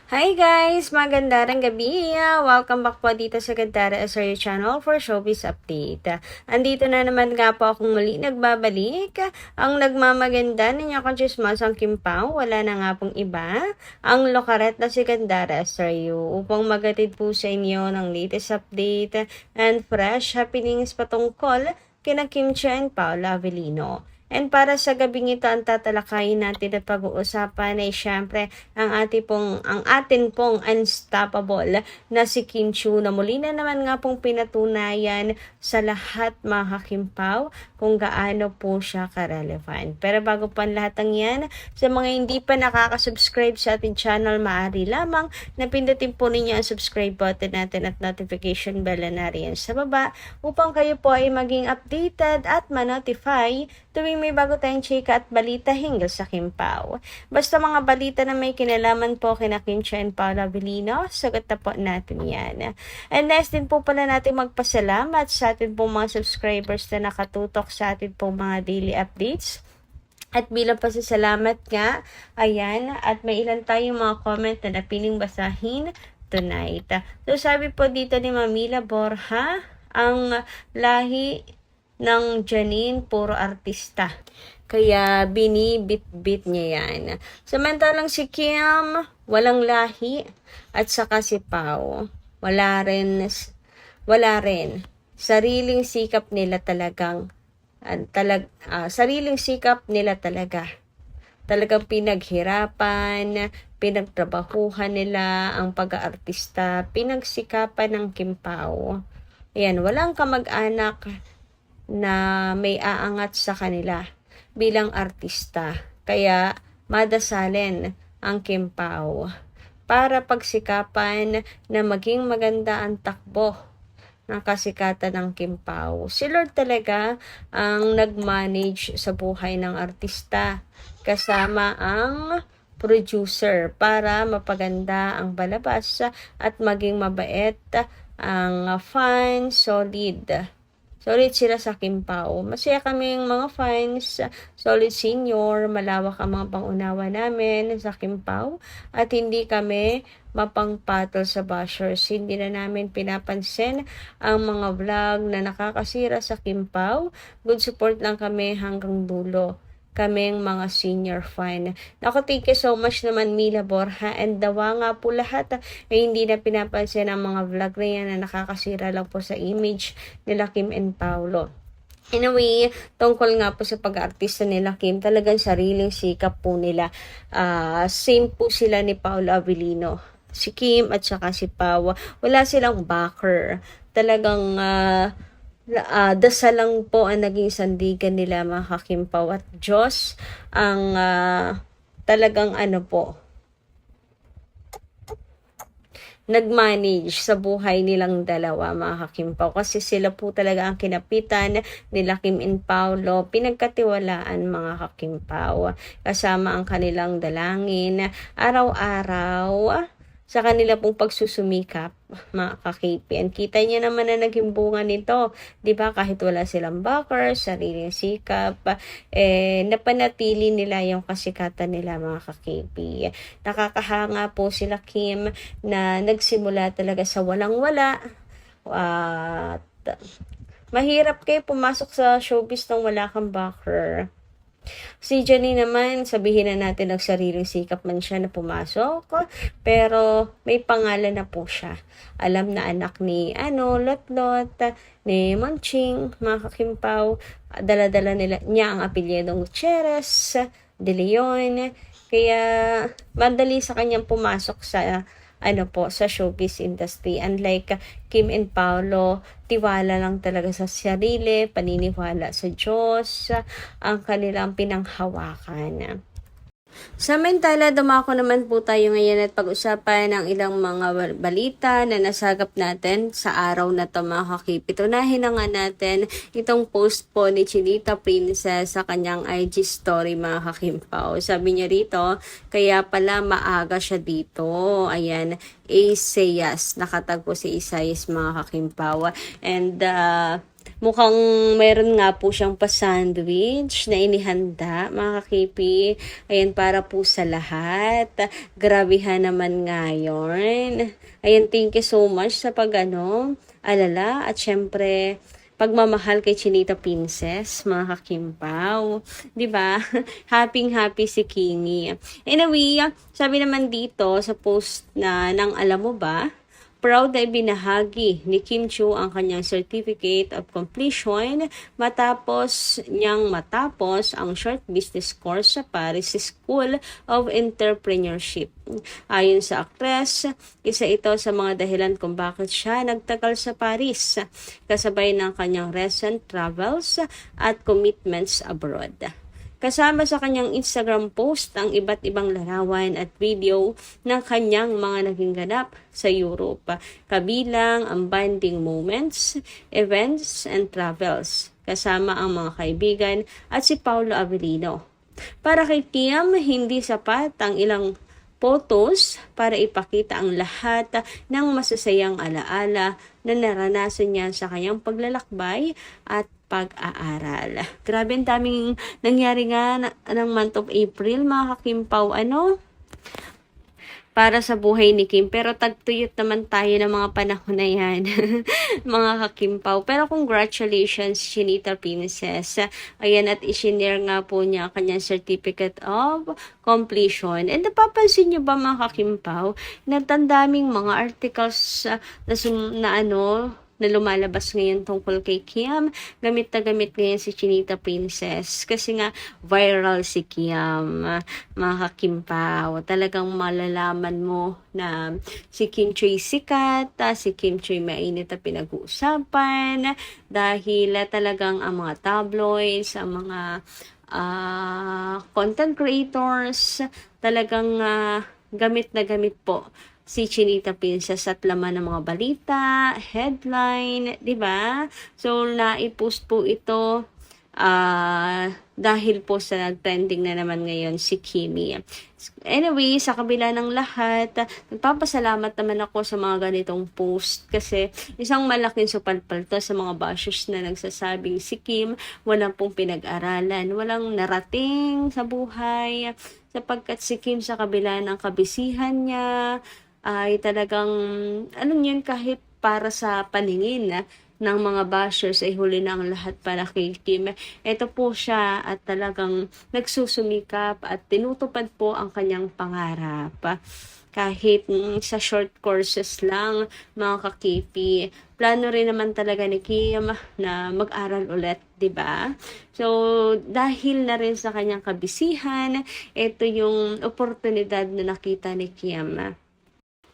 Hi guys! Magandang gabi! Welcome back po dito sa Gandara SRU channel for showbiz update. Andito na naman nga po akong muli nagbabalik. Ang nagmamaganda ninyo kung chismas ang Kim Pao, wala na nga pong iba. Ang lokaret na si Gandara SRU upang magatid po sa inyo ng latest update and fresh happenings patungkol kina Kim Chiu and Paolo Avellino. And para sa gabing ito, ang tatalakayin natin at pag-uusapan ay syempre ang atin pong unstoppable na si Kim Chiu na muli na naman nga pong pinatunayan sa lahat mga kakimpaw kung gaano po siya ka-relevant. Pero bago pa lahat ng yan, sa mga hindi pa nakaka-subscribe sa ating channel, maaari lamang na pindutin po ninyo ang subscribe button natin at notification bell na riyan sa baba upang kayo po ay maging updated at ma-notify tuwing may bago tayong chika at balita hinggil sa Kim Pao. Basta mga balita na may kinalaman po kina Kim Chiu and Paolo Avellino, sagot na po natin yan. And next din po pala natin magpasalamat sa atin pong mga subscribers na nakatutok sa atin pong mga daily updates. At bilang pasasalamat nga, ayan, at may ilan tayong mga comment na napiling basahin tonight. So sabi po dito ni Mamila Borja, ang lahi ng Janine puro artista. Kaya binibit-bit niya yan. Samantalang si Kim, walang lahi. At saka si Pao, wala rin. Sariling sikap nila talagang, sariling sikap nila talaga. Talagang pinaghirapan, pinagtrabahuhan nila ang pag-aartista, pinagsikapan ng Kim Pao. Ayan, walang kamag-anak na may aangat sa kanila bilang artista. Kaya madasalin ang Kim Pao para pagsikapan na maging maganda ang takbo ng kasikatan ng Kim Pao. Si Lord talaga ang nag-manage sa buhay ng artista kasama ang producer para mapaganda ang balabas at maging mabait ang fans, solid sila sa Kim Pao. Masaya kaming mga fans, solid senior, malawak ang mga pangunawa namin sa Kim Pao at hindi kami mapangpatol sa bashers. Hindi na namin pinapansin ang mga vlog na nakakasira sa Kim Pao. Good support lang kami hanggang dulo. Kaming mga senior fan. Naku, thank you so much naman Mila Borja, and dawa nga po lahat ay hindi na pinapansin ang mga vlog na yan na nakakasira lang po sa image nila Kim and Paolo. Anyway, tungkol nga po sa pag-artista nila Kim, talagang sariling sikap po nila. Same po sila ni Paolo Avellino. Si Kim at saka si Pao, wala silang backer. Talagang dasal lang po ang naging sandigan nila mga kakimpaw at Diyos ang talagang nag-manage sa buhay nilang dalawa mga kakimpaw kasi sila po talaga ang kinapitan nila Kim and Paolo, pinagkatiwalaan mga kakimpaw kasama ang kanilang dalangin araw-araw sa kanila pong pagsusumikap mga ka-KPN. Kita niya naman na naging bunga nito, 'di ba? Kahit wala silang backers, sariling sikap, napanatili nila yung kasikatan nila mga ka-KP. Nakakahanga po sila Kim na nagsimula talaga sa walang-wala. Mahirap kayo pumasok sa showbiz nang wala kang backer. Si Janine naman, sabihin na natin nagsariling sikap man siya na pumasok, pero may pangalan na po siya. Alam na anak ni Lotlot, ni Monching, mga kakimpaw, dala-dala niya ang apelyedong Gutierrez, De Leon, kaya madali sa kanyang pumasok sa sa showbiz industry. Unlike Kim and Paolo, tiwala lang talaga sa sarili, paniniwala sa Diyos, ang kanilang pinanghawakan. Samantala, dumako naman po tayo ngayon at pag-usapan ng ilang mga balita na nasagap natin sa araw na to mga kakip. Tunahin na nga natin itong post po ni Chinita Princess sa kanyang IG story mga kakimpaw. Sabi niya rito, kaya pala maaga siya dito. Ayan, Isaias, nakatagpo si Isaias mga kakimpaw. And Mukhang meron nga po siyang pa-sandwich na inihanda, mga kakipi. Ayan, para po sa lahat. Grabehan naman ngayon. Ayan, thank you so much sa alala. At syempre, pagmamahal kay Chinita Princess, mga kakimpaw. 'Di ba? Happy si Kingi. Anyway, sabi naman dito sa post na ng alam mo ba, proud na ibinahagi ni Kim Chiu ang kanyang Certificate of Completion matapos ang short business course sa Paris School of Entrepreneurship. Ayon sa aktres, isa ito sa mga dahilan kung bakit siya nagtagal sa Paris, kasabay ng kanyang recent travels at commitments abroad. Kasama sa kanyang Instagram post ang iba't ibang larawan at video ng kanyang mga naging ganap sa Europe, kabilang ang bonding moments, events, and travels, kasama ang mga kaibigan at si Paolo Avellino. Para kay Kim, hindi sapat ang ilang photos para ipakita ang lahat ng masasayang alaala na naranasan niya sa kanyang paglalakbay at pag-aaral. Grabe, ang daming nangyari nga ng month of April, mga kakimpaw, para sa buhay ni Kim. Pero tagtuyot naman tayo ng mga panahon na yan, mga kakimpaw. Pero congratulations, Chinita Princess. Ayan, at isinare nga po niya kanyang Certificate of Completion. And napapansin niyo ba, mga kakimpaw, na tandaming mga articles na lumalabas ngayon tungkol kay Kim. Gamit na gamit ngayon si Chinita Princess. Kasi nga, viral si Kim. Mga kakimpaw. Talagang malalaman mo na si Kim Chiu sikat, si Kim Chiu mainit na pinag-uusapan, dahil talagang ang mga tabloids, ang mga content creators, talagang gamit na gamit po si Chinita Princess at laman ng mga balita, headline, 'di ba? So naipost po ito dahil po sa trending na naman ngayon si Kimi. Anyway, sa kabila ng lahat, nagpapasalamat naman ako sa mga ganitong post kasi isang malaking supalpal to sa mga bashers na nagsasabing si Kim walang pong pinag-aralan, walang narating sa buhay, sapagkat si Kim sa kabila ng kabisihan niya ay talagang, yun, kahit para sa paningin ng mga bashers ay huli na ang lahat para kay Kim. Ito po siya at talagang nagsusumikap at tinutupad po ang kanyang pangarap. Kahit sa short courses lang, mga kakipi. Plano rin naman talaga ni Kim na mag-aral ulit, 'di ba? So, dahil na rin sa kanyang kabisihan, ito yung oportunidad na nakita ni Kim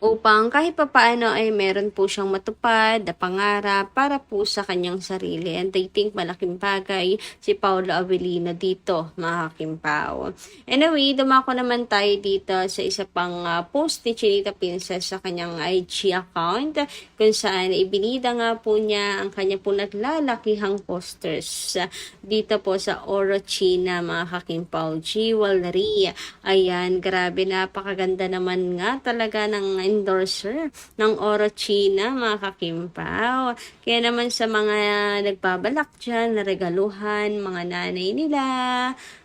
upang kahit papaano ay meron po siyang matupad na pangarap para po sa kanyang sarili. And I think malaking bagay si Paolo Avellino dito, mga kimpaw. Anyway, dumako naman tayo dito sa isa pang post ni Chinita Princess sa kanyang IG account, kung saan ibinida nga po niya ang kanya po naglalakihang posters dito po sa Orochina, mga kakimpaw, jewelry. Ayan, grabe, napakaganda naman nga talaga ng endorser ng Orochina, mga kakimpaw. Kaya naman sa mga nagbabalak dyan na regaluhan, mga nanay nila,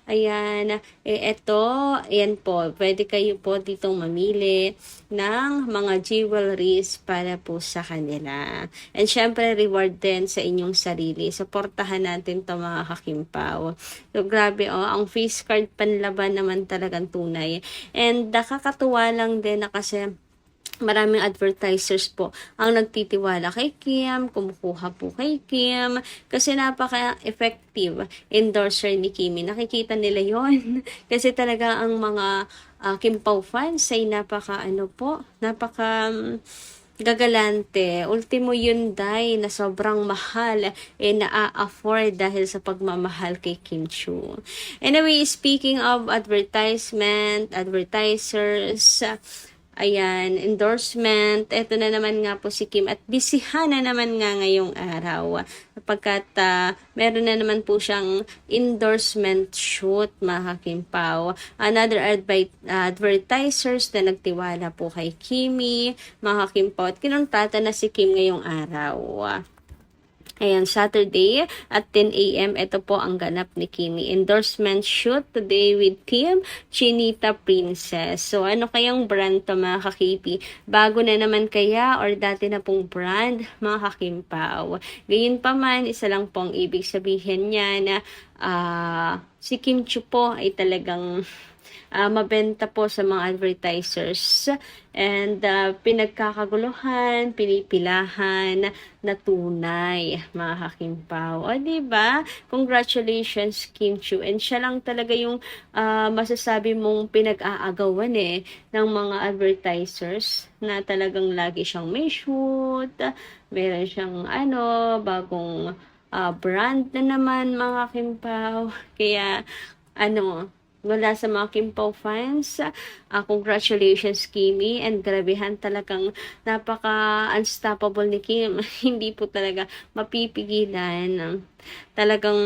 ayan, ayan po, pwede kayo po ditong mamili ng mga jewelries para po sa kanila. And syempre, reward din sa inyong sarili. Suportahan natin to, mga kakimpaw. So, grabe, ang face card panlaban naman talagang tunay. And nakakatuwa lang din na kasi maraming advertisers po ang nagtitiwala kay Kim, kumukuha po kay Kim, kasi napaka-effective endorser ni Kimi. Nakikita nila yon kasi talaga ang mga Kim Pao fans ay napaka gagalante. Ultimo Hyundai na sobrang mahal na-afford dahil sa pagmamahal kay Kim Chiu. Anyway, speaking of advertisers, ayan, endorsement. Ito na naman nga po si Kim at bisihan na naman nga ngayong araw sapagkat meron na naman po siyang endorsement shoot, mga kakimpaw. Another advertisers na nagtiwala po kay Kimi, mga kakimpaw, at kinontrata na si Kim ngayong araw. Ayan, Saturday at 10 a.m. Ito po ang ganap ni Kimi. Endorsement shoot today with Team Chinita Princess. So, ano kayang brand to mga kakipi? Bago na naman kaya or dati na pong brand mga kakimpaw? Gayun pa man, isa lang pong ibig sabihin niya na si Kim Chiu po ay talagang mabenta po sa mga advertisers and pinagkakaguluhan, pinipilahan na tunay, mga kakimpaw. O, diba? Congratulations, Kim Chiu. And siya lang talaga yung masasabi mong pinag-aagawan ng mga advertisers na talagang lagi siyang may shoot, meron siyang bagong brand na naman, mga kakimpaw. Kaya, wala sa mga Kimpaw fans, congratulations Kimi, and grabehan, talagang napaka-unstoppable ni Kim. Hindi po talaga mapipigilan. Talagang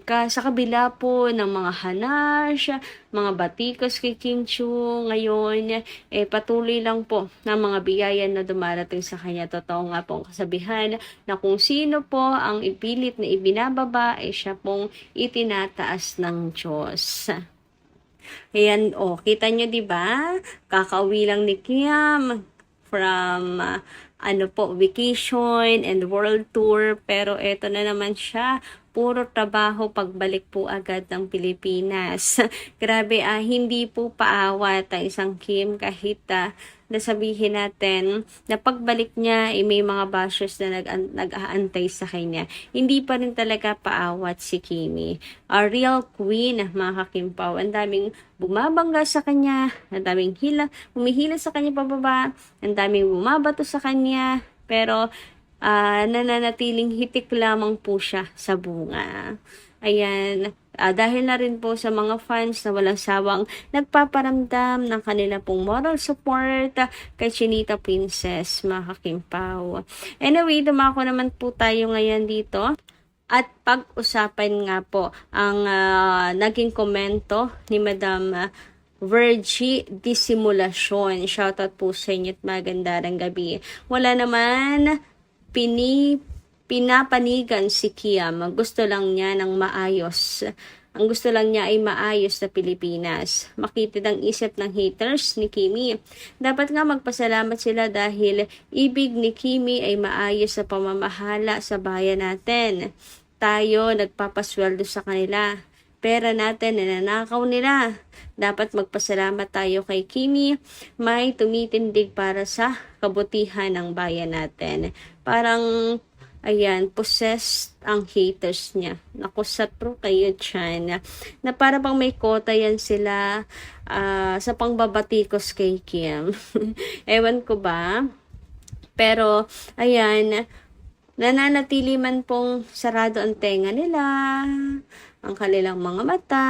sa kabila po ng mga hanash, mga batikos kay Kim Chiu ngayon, patuloy lang po ng mga biyaya na dumarating sa kanya. Totoo nga po ang kasabihan na kung sino po ang ipilit na ibinababa, siya pong itinataas ng Diyos. Ayan, kita nyo, diba? Kakauwi lang ni Kim from vacation and world tour, pero eto na naman siya, puro trabaho pagbalik po agad ng Pilipinas. Grabe, hindi po paawat ang isang Kim kahit nasabihin natin na pagbalik niya may mga bashers na nag-aantay sa kanya. Hindi pa rin talaga paawat si Kimi. A real queen, mga kakimpaw. Ang daming bumabangga sa kanya, ang daming humihila sa kanya pababa, ang daming bumabato sa kanya, pero nananatiling hitik lamang po siya sa bunga. Ayan, dahil na rin po sa mga fans na walang sawang nagpaparamdam ng kanila pong moral support kay Chinita Princess, mga kakimpaw. Anyway, dumako naman po tayo ngayon dito at pag-usapan nga po ang naging komento ni Madam Virgie Disimulacion. Shoutout po sa inyo at magandang gabi. Wala naman pinapanigan si Kiam. Gusto lang niya ng maayos. Ang gusto lang niya ay maayos na Pilipinas. Makitid ang isip ng haters ni Kimi. Dapat nga magpasalamat sila dahil ibig ni Kimi ay maayos sa pamamahala sa bayan natin. Tayo nagpapasweldo sa kanila. Pera natin ninanakaw nila. Dapat magpasalamat tayo kay Kimi. May tumitindig para sa kabutihan ng bayan natin. Parang possessed ang haters niya. Naku, satro kayo dyan. Na para bang may kota yan sila sa pangbabatikos kay Kim. Ewan ko ba? Pero, nananatili man pong sarado ang tenga nila, ang kanilang mga mata.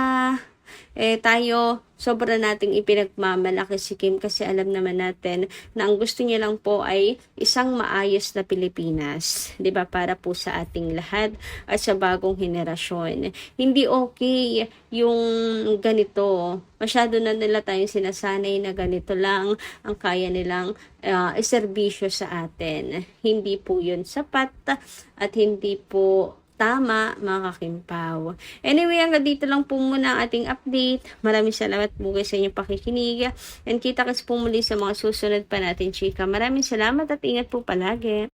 Tayo, sobra nating ipinagmamalaki si Kim kasi alam naman natin na ang gusto niya lang po ay isang maayos na Pilipinas. 'Di ba? Para po sa ating lahat at sa bagong henerasyon. Hindi okay yung ganito. Masyado na nila tayong sinasanay na ganito lang ang kaya nilang iserbisyo sa atin. Hindi po yun sapat at hindi po tama, mga kakimpaw. Anyway, hanggang dito lang po muna ang ating update. Maraming salamat po sa inyong pakikinig. And kita-kits po muli sa mga susunod pa natin, chika. Maraming salamat at ingat po palagi.